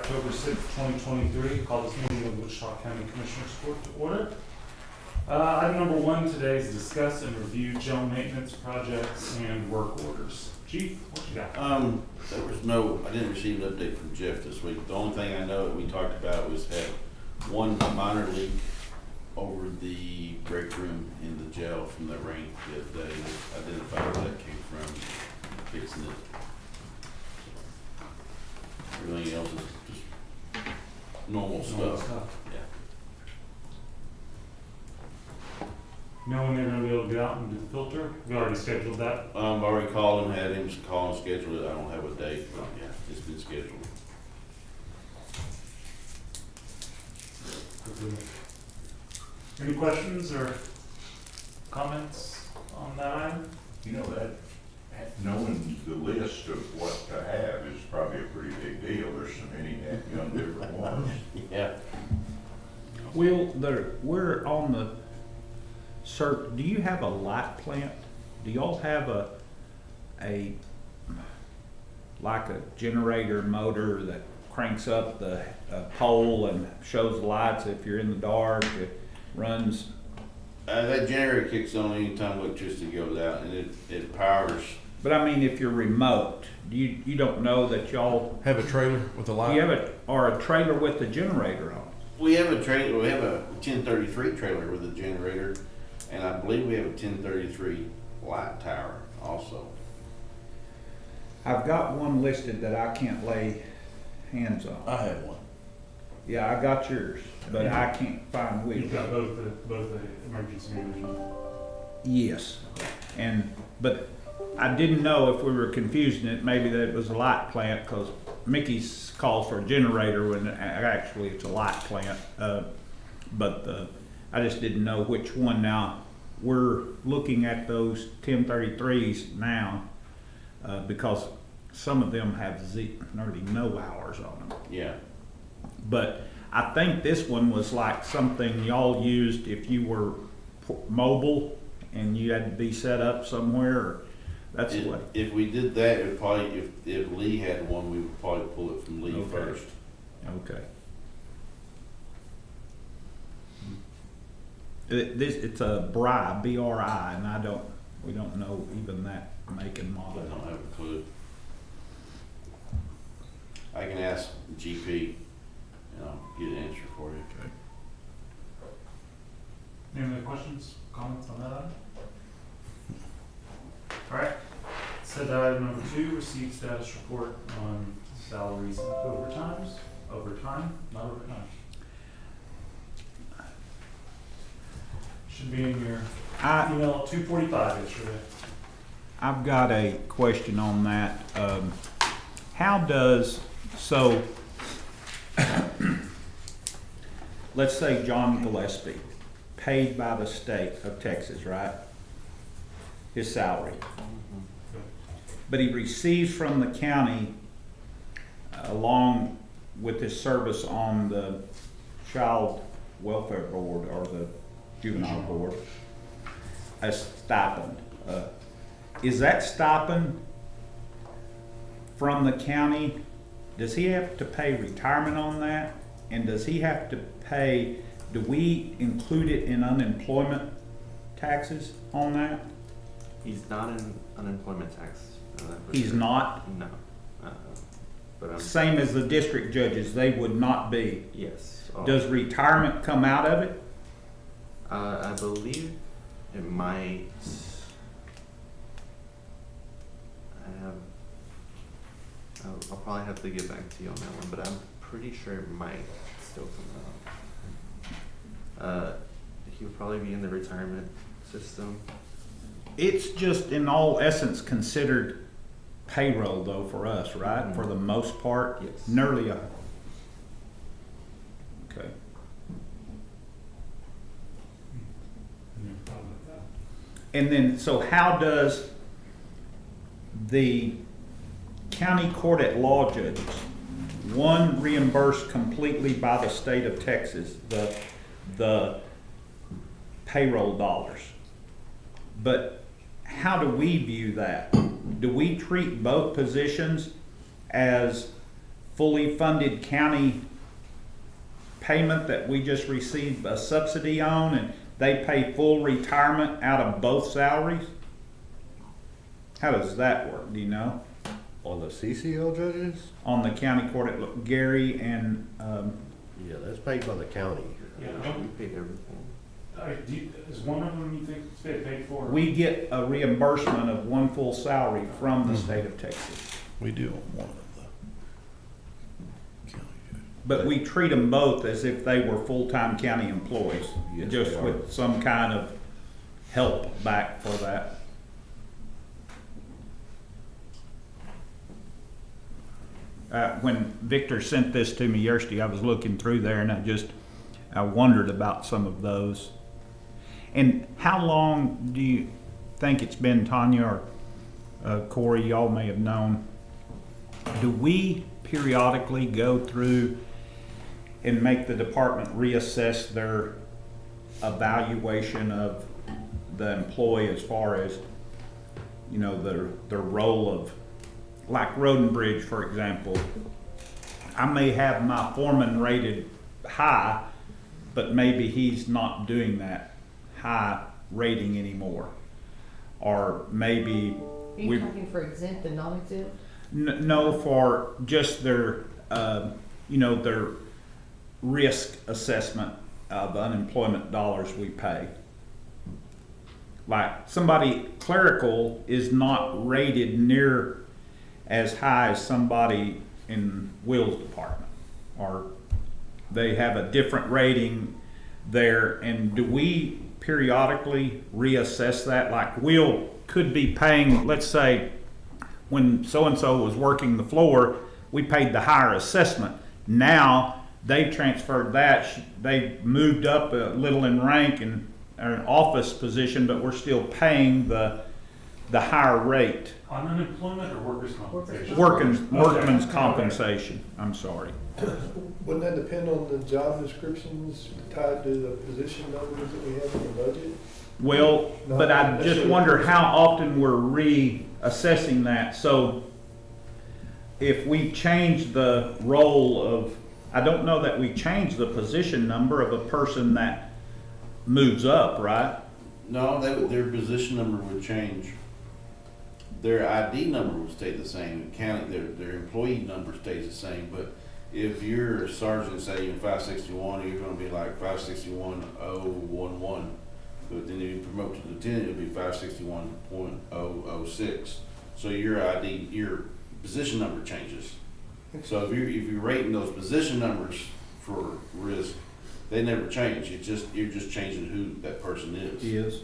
October 6th, 2023. Call this meeting of the Wichita County Commissioners Court to order. Item number 1 today is discuss and review jail maintenance projects and work orders. Chief, what you got? I didn't receive an update from Jeff this week. The only thing I know that we talked about was had one minor leak over the break room in the jail from the rain the other day. Identified where that came from, fixing it. Everything else is just normal stuff. Yeah. You know when they're going to be able to get out and do the filter? We already scheduled that. I've already called him, had him call and schedule it. I don't have a date, but yeah, it's been scheduled. Any questions or comments on that item? You know, that knowing the list of what to have is probably a pretty big deal. There's so many young different ones. Yeah. We're on the search. Do you have a light plant? Do y'all have a like a generator motor that cranks up the pole and shows the lights if you're in the dark? It runs. That generator kicks on anytime electricity goes out, and it powers. But I mean, if you're remote, you don't know that y'all Have a trailer with a light? you have a trailer with the generator on it. We have a trailer. We have a 1033 trailer with a generator, and I believe we have a 1033 light tower also. I've got one listed that I can't lay hands on. I have one. Yeah, I got yours, but I can't find which. You've got both the emergency management. Yes, but I didn't know if we were confusing it, maybe that it was a light plant, because Mickey's calls for a generator when actually it's a light plant. But I just didn't know which one. Now, we're looking at those 1033s now, because some of them have nearly no hours on them. Yeah. But I think this one was like something y'all used if you were mobile and you had to be set up somewhere. That's what. If we did that, it would probably, if Lee had one, we would probably pull it from Lee Okay. first. Okay. It's a BRI, B-R-I, and we don't know even that make and I model. don't have a clue. I can ask GP, and I'll get an answer for you. Okay. Any other questions, comments on that item? All right. Said item number 2, receive status report on salaries and overtime, not overtime. Should be in your email at 2:45 yesterday. I've got a question on that. So let's say John Gillespie, paid by the state of Texas, right? His salary. But he receives from the county, along with his service on the Child Welfare Board or the Juvenile Board, a stipend. Is that stipend from the county? Does he have to pay retirement on that? And does he have to pay, do we include it in unemployment taxes on that? He's not in unemployment tax. He's not? No. But Same as the district judges, they would not be. yes. Does retirement come out of it? I believe it might. I'll probably have to get back to you on that one, but I'm pretty sure it might still come out. He would probably be in the retirement system. It's just in all essence considered payroll though for us, right? Mhm. For the most part? Yes. Nearly a. Okay. No problem with that. And then, so how does the county court at law judges, one reimbursed completely by the state of Texas, the payroll dollars, but how do we view that? Do we treat both positions as fully funded county payment that we just received a subsidy on, and they pay full retirement out of both salaries? How does that work, do you know? On the CCL judges? On the county court at Gary and, Yeah, that's paid by the county. Yeah, We paid everything. is one of them you think it's paid for? we get a reimbursement of one full salary from the state of Texas. We do on one of the county. But we treat them both as if they were full-time county employees, Yes, just they are. with some kind of help back for that. When Victor sent this to me yesterday, I was looking through there and I wondered about some of those. And how long do you think it's been, Tanya or Corey, y'all may have known, do we periodically go through and make the department reassess their evaluation of the employee as far as, you know, their role of, like Road and Bridge, for example? I may have my foreman rated high, but maybe he's not doing that high rating anymore. Or maybe Are you we, talking for exempt and non-exempt? no, for just their, you know, their risk assessment of unemployment dollars we pay. Like somebody clerical is not rated near as high as somebody in Will's department, or they have a different rating there. And do we periodically reassess that? Like Will could be paying, let's say, when so-and-so was working the floor, we paid the higher assessment. Now they've transferred that, they moved up a little in rank and are an office position, but we're still paying the higher rate. On unemployment or workers' compensation? Workman's Okay. compensation, I'm sorry. Wouldn't that depend on the job descriptions tied to the position numbers that we have in the budget? Well, but I just wonder how often we're reassessing that. So if we change the role of, I don't know that we change the position number of a person that moves up, right? No, their position number would change. Their ID number would stay the same, their employee number stays the same, but if you're a sergeant, say in 561, you're gonna be like 561.011. But then if you promote to lieutenant, it'll be 561.006. So your ID, your position number changes. So if you're rating those position numbers for risk, they never change. You're just changing who that person is. Is.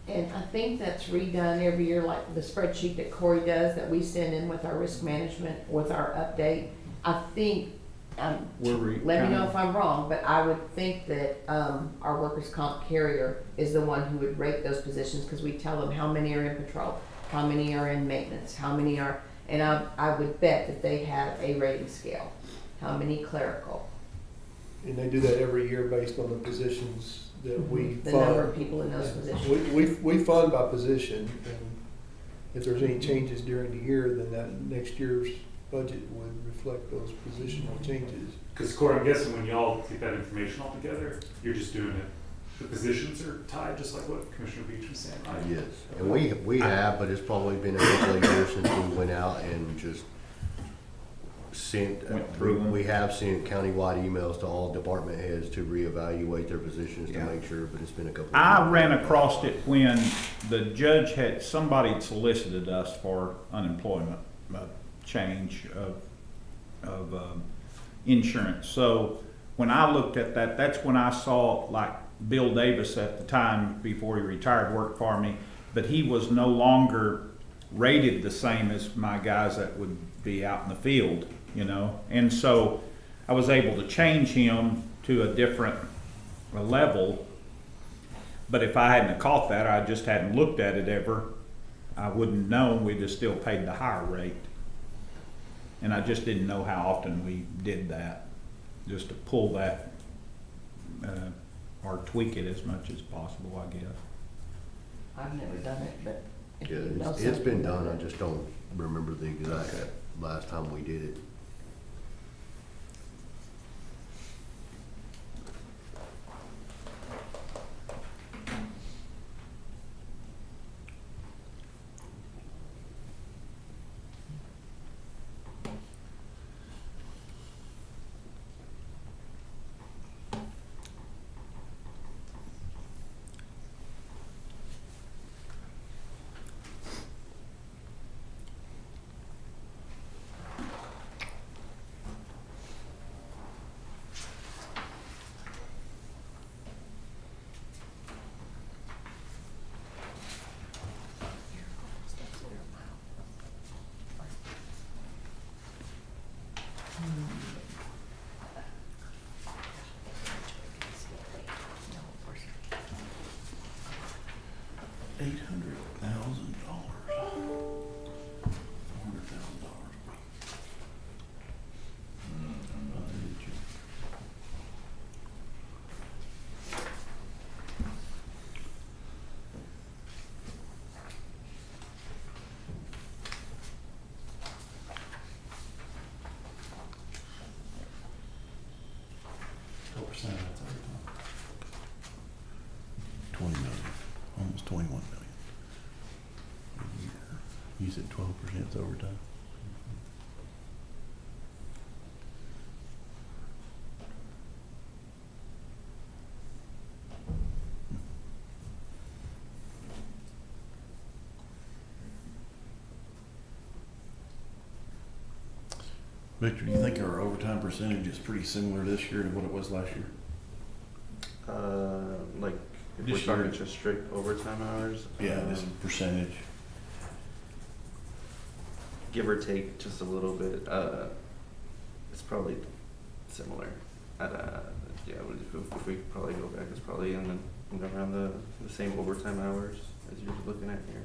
And I think that's redone every year, like the spreadsheet that Corey does that we send in with our risk management, with our update. I think, let me know if I'm wrong, but I would think that our workers' comp carrier is the one who would rate those positions, because we tell them how many are in patrol, how many are in maintenance, how many are, and I would bet that they have a rating scale, how many clerical, And they do that every year based on the positions that we the number of fund. people in those positions. We fund by position, and if there's any changes during the year, then that next year's budget would reflect those positional changes. Because Corey, I'm guessing when y'all get that information all together, you're just doing it, the positions are tied, just like what Commissioner Beach was saying, right? Yes, and we have, but it's probably been a couple of years since we went out and just sent, Went through them. we have sent countywide emails to all department heads to reevaluate their positions to Yeah. make sure, but it's been a couple of I years. ran across it when the judge somebody had solicited us for unemployment change of insurance. So when I looked at that, that's when I saw, like, Bill Davis at the time, before he retired, worked for me, but he was no longer rated the same as my guys that would be out in the field, you know? And so I was able to change him to a different level. But if I hadn't caught that, I just hadn't looked at it ever, I wouldn't know, we'd have still paid the higher rate. And I just didn't know how often we did that, just to pull that, or tweak it as much as possible, I guess. I've never done it, but if Yeah, you know it's been something done, I about it. just don't remember the exact last time we did it. $800,000. $400,000. What percent of that's overtime? 20 million, almost 21 million. a year. You said 12% is overtime? Victor, do you think our overtime percentage is pretty similar this year to what it was last year? Like, if This we're talking year. just straight overtime hours? This percentage. Give or take just a little bit, it's probably similar. Yeah, if we probably go back, it's probably around the same overtime hours as you're looking at here.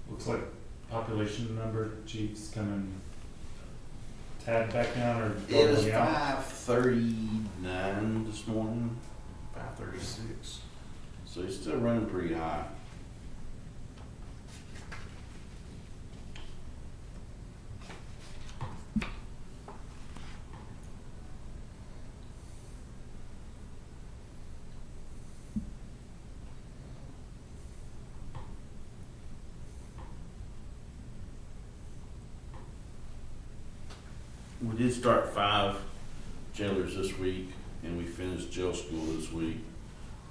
Looks like population number, chief's coming tad back down or It was doubling out. 539 this morning, 536. So he's still running pretty high. We did start 5 jailers this week, and we finished jail school this week.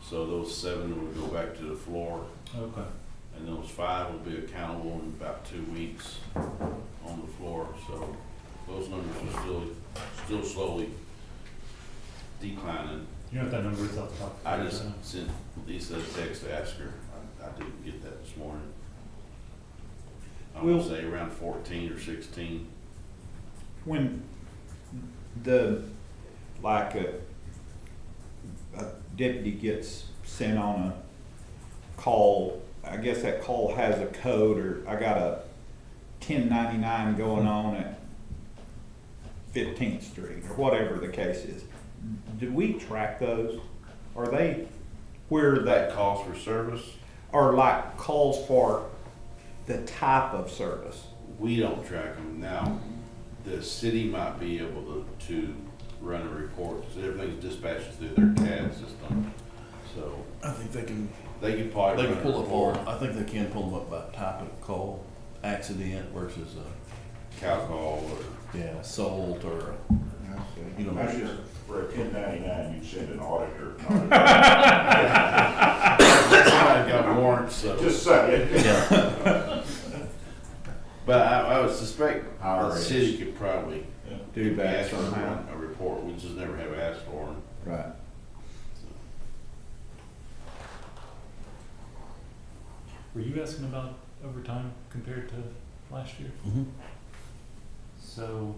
So those 7 will go back to the floor, Okay. and those 5 will be accountable in about 2 weeks on the floor. So those numbers are still slowly declining. You know what that number is off the top? of I your just head? sent Lisa a text to ask her. I didn't get that this morning. I would Will- say around 14 or 16. When like a deputy gets sent on a call, I guess that call has a code, or I got a 1099 going on at 15th Street, or whatever the case is. Do we track those? Are they where That that, calls for service, or like calls for the type of service? we don't track them. Now, the city might be able to run a report, because everything's dispatched through their CAD system. So I think they can probably they run can a pull up all, report, I think they can pull them up by type of call, accident versus cow call, or yeah, assault or, you know. That's just for a 1099, you'd send an auditor. somebody got warrants, so. Just saying. Yeah, But I would suspect the IRS. city could probably Do that ask for somehow. a report, we just never have asked for them. Right. Were you asking about overtime compared to last year? Mhm. So,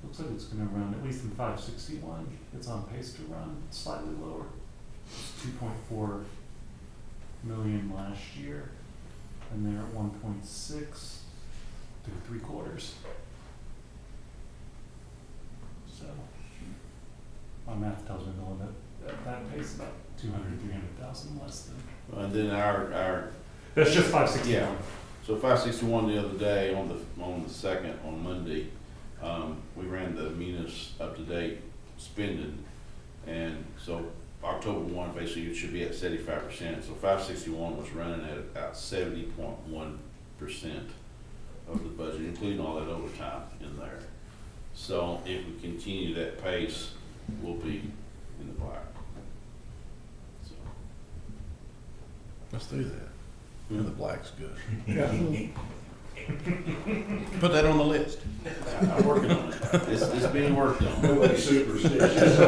looks like it's gonna run, at least in 561, it's on pace to run slightly lower. It's 2.4 million last year, and they're at 1.6 through 3/4. So, my math tells me going at that pace, about 300,000 less than. And then our That's just 561. Yeah. So 561 the other day on the 2nd, on Monday, we ran the Munis up-to-date spending. And so October 1, basically it should be at 75%. So 561 was running at about 70.1% of the budget, including all that overtime in there. So if we continue that pace, we'll be in the black. So let's do that. And the black's good. Yeah. Put that on the list. I'm working on it. It's being worked on. Nobody's superstitious.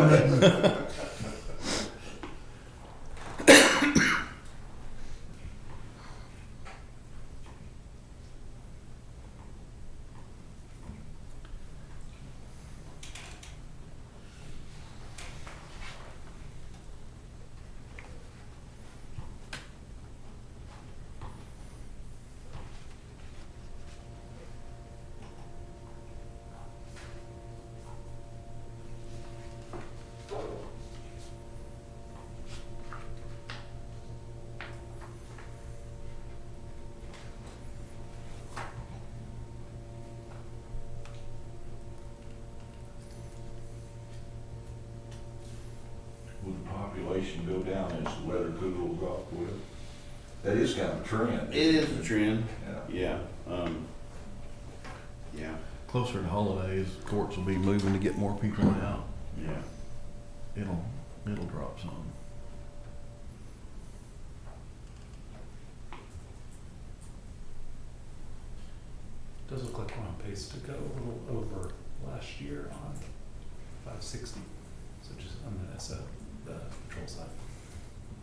Will the population go down as the weather cools off? Will it? That is kind of a trend. It is a trend. Yeah. Yeah. Yeah. Closer to holidays, courts will be moving to get more people out. Yeah. It'll drop some. Does look like we're on pace to go a little over last year on 560. So just on the SO, the patrol side.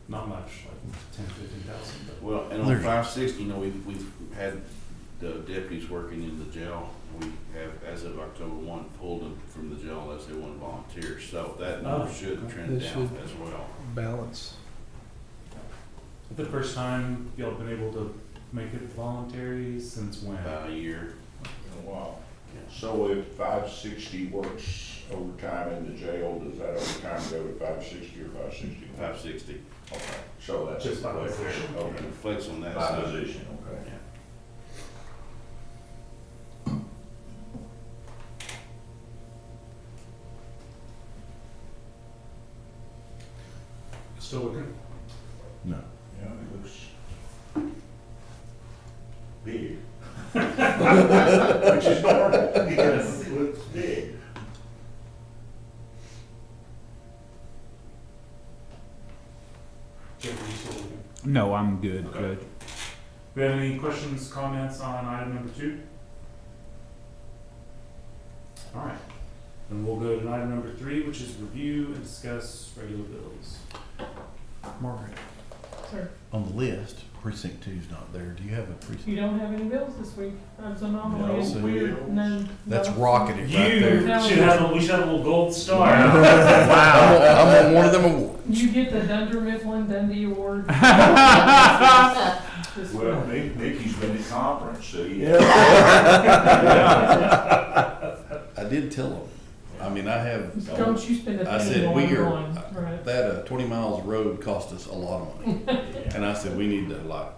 Not much, like 10, 15,000, but. Well, and on There's- 560, we've had the deputies working in the jail. We have, as of October 1, pulled them from the jail unless they want to volunteer. So that number Oh, should okay. trend This down should- as well. Balance. The first time y'all been able to make it voluntary since when? About a year. Wow. So if 560 works overtime in the jail, does that overtime go to 560 or 560? 560. Okay, so that's Just by okay. position. Okay, Flex on that by side. position, okay. Yeah. Still looking? No. Yeah, it looks big. Which is normal, because it looks big. Jeff, are you still looking? No, I'm good, Okay. good. Do we have any questions, comments on item number 2? All right, then we'll go to item number 3, which is review and discuss regular bills. Margaret, Sir, on the list, precinct 2's not there. Do you have a precinct? you don't have any bills this week. That's No anomaly. It's weird. bills. None. That's no. rocking it right You there. should have, we should have a little gold star. I'm on one of them awards. You get the Dunder Mifflin Dundee Award. This Well, week. Nikki's been at conference, so I did tell them. I mean, I have. Don't you spend a I penny said, while we I'm are, gone. Right. that 20 miles of road cost us a lot of money. And I said, we need to like,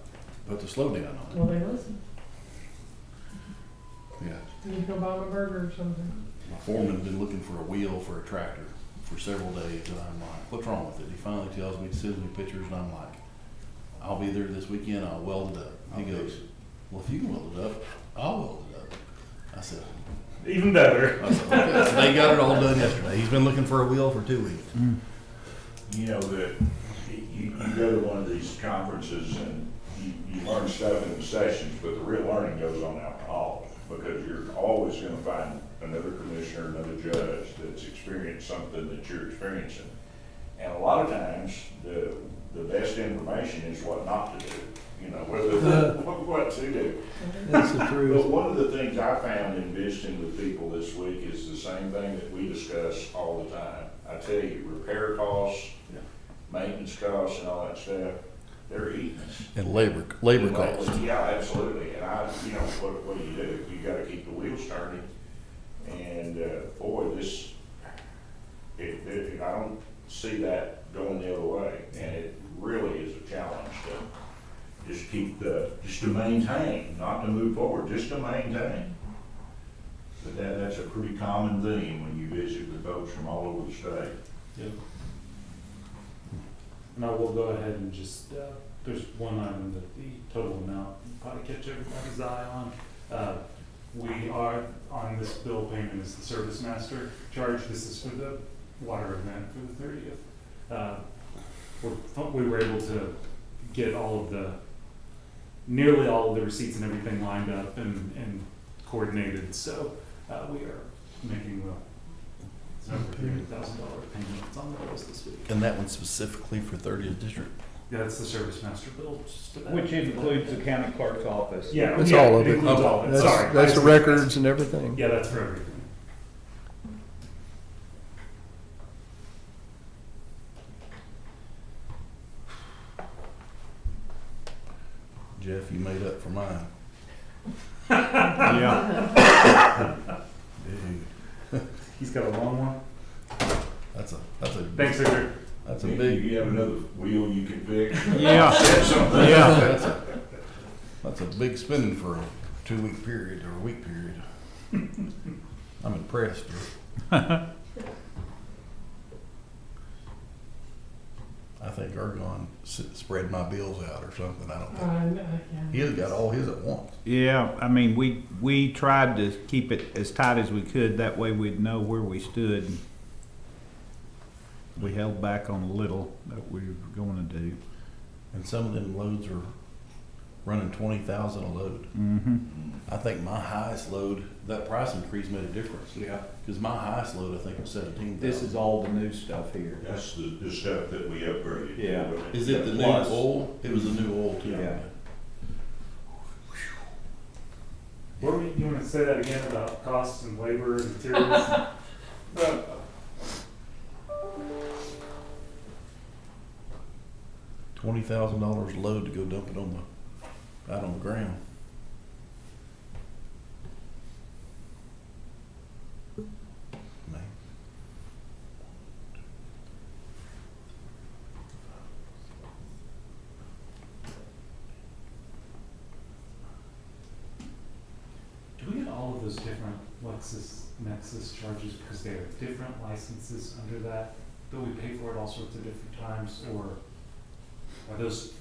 put the slow down on Well, they listen. it. Yeah. You need to go buy them a burger or something. My foreman's been looking for a wheel for a tractor for several days, and I'm like, what's wrong with it? He finally tells me, sends me pictures, and I'm like, I'll be there this weekend, I'll weld it up. He goes, well, if you can weld it up, I'll weld it up. I said, Even better. okay. So they got it all done yesterday. He's been looking for a wheel for 2 weeks. you know that you go to one of these conferences and you learn stuff in the sessions, but the real learning goes on alcohol, because you're always gonna find another commissioner, another judge that's experienced something that you're experiencing. And a lot of times, the best information is what not to do, you know, what to do. That's the But truth. one of the things I found in visiting with people this week is the same thing that we discuss all the time. I tell you, repair costs, maintenance costs and all that stuff, they're eating us. And labor costs. Yeah, absolutely. And what do? You gotta keep the wheels turning. And, boy, I don't see that going the other way. And it really is a challenge to just just to maintain, not to move forward, just to maintain. But that's a pretty common theme when you visit with folks from all over the state. Yep. And I will go ahead and just, there's one item that the total amount will probably catch everybody's eye on. We are, on this bill payment is the service master charge. This is for the water event for the 30th. We were able to get all of the nearly all of the receipts and everything lined up and coordinated, so, we are making it's over $300,000 payment. It's on the list this week. And that one specifically for 30th District? Yeah, that's the service master bill. Just to that. Which includes the county clerk's office. Yeah. That's yeah, all of it. includes all of it. That's, Sorry. that's I the see. records and everything. Yeah, that's for everything. Jeff, you made up for mine. Yeah. Dude, He's got a long one. that's a Thanks, Victor. that's a You big, have another wheel you can fix. Yeah. Yeah. that's a big spending for a 2-week period or a week period. I'm impressed. I think Argon spread my bills out or something. I don't think. Yeah. He has got all his at once. Yeah, I mean, we tried to keep it as tight as we could, that way we'd know where we stood. We held back on a little that we were going to do. And some of them loads are running 20,000 a load. Mm-hmm. I think my highest load, that price increase made a difference. Yeah. Because my highest load, I think, was 17,000. This is all the new stuff here. That's the stuff that we upgraded. Yeah. Is it the new Plus. oil? It was the new oil too. Yeah. What were you want to say that again about costs and labor and materials? $20,000 a load to go dump it out on the ground. Man. Do we get all of those different LexisNexis charges because they have different licenses under that? Do we pay for it all sorts of different times, or are those?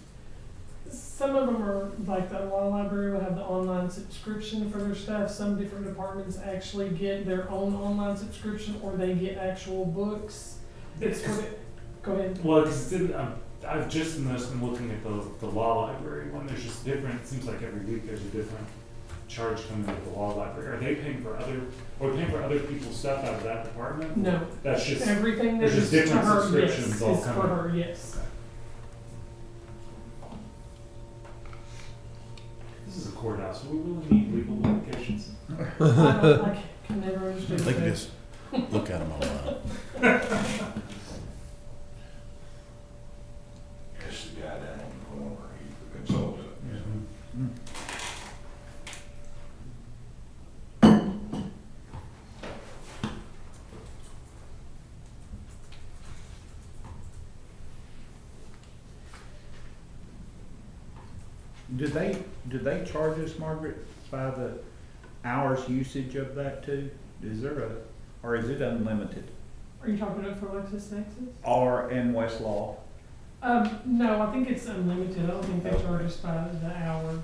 Some of them are, like the law library will have the online subscription for their stuff. Some different departments actually get their own online subscription, or they get actual books. It's what it, go ahead. Well, because I've just noticed in looking at the law library one, there's just different, it seems like every week there's a different charge coming with the law library. Are they paying for other people's stuff out of that department? No, That's just, everything that there's is just to different her, yes, subscriptions is all for coming. her, yes. This is a courthouse, do we really need legal notifications? I can never understand They can that. just look at them online. That's the guy down on the corner, he's the consultant. Do they charge us, Margaret, by the hours usage of that too? Is there or is it unlimited? Are you talking about for LexisNexis? Or in Westlaw? No, I think it's unlimited. I don't think they charge us by the hour.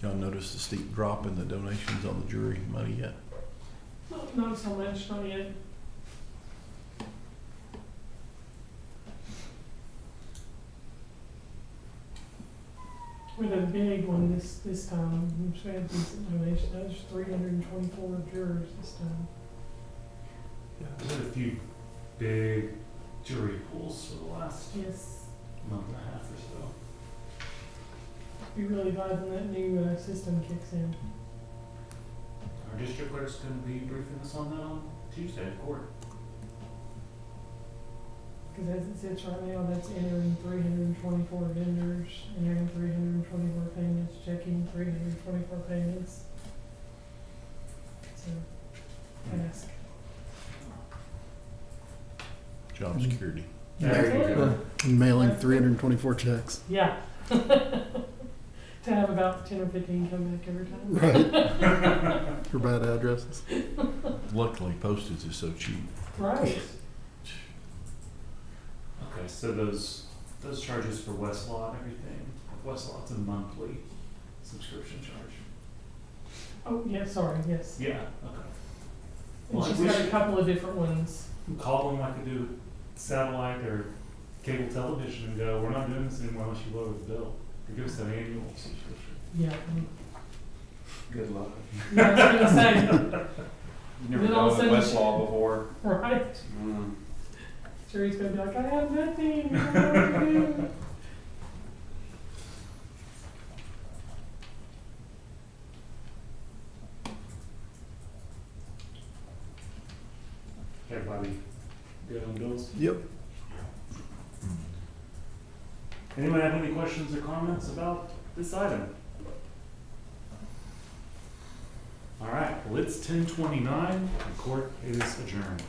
Y'all notice the steep drop in the donations on the jury money yet? Not so much, not yet. We had a big one this time. We had decent donation. That was 324 jurors this time. Yeah, there's been a few big jury pools for the last Yes. month and a half or so. Be really glad when that new system kicks in. Our district clerk's going to be briefing us on that on Tuesday at court. Cause as it sits right now, that's entering 324 vendors, entering 324 payments, checking 324 payments. So, ask. Job security. There you go. Mailing 324 checks. Yeah. To have about 10 or 15 come back every time. Right. For bad addresses. Luckily, postage is so cheap. Right. Okay, so those charges for Westlaw and everything, Westlaw's a monthly subscription charge. Oh, yeah, sorry, yes. Yeah, okay. And Well, she's we got a should couple of different ones. call them like I do satellite or cable television and go, we're not doing this anymore unless you lower the bill. Or give us an annual subscription. Yeah. Good luck. Yeah, I was gonna say, You've never Then all of done a with sudden Westlaw before. right. Mm. Sherry's gonna be like, I have nothing. I don't know what to do. Everybody good on bills? Yep. Anyone have any questions or comments about this item? All right, well, it's 10:29, the court is adjourned.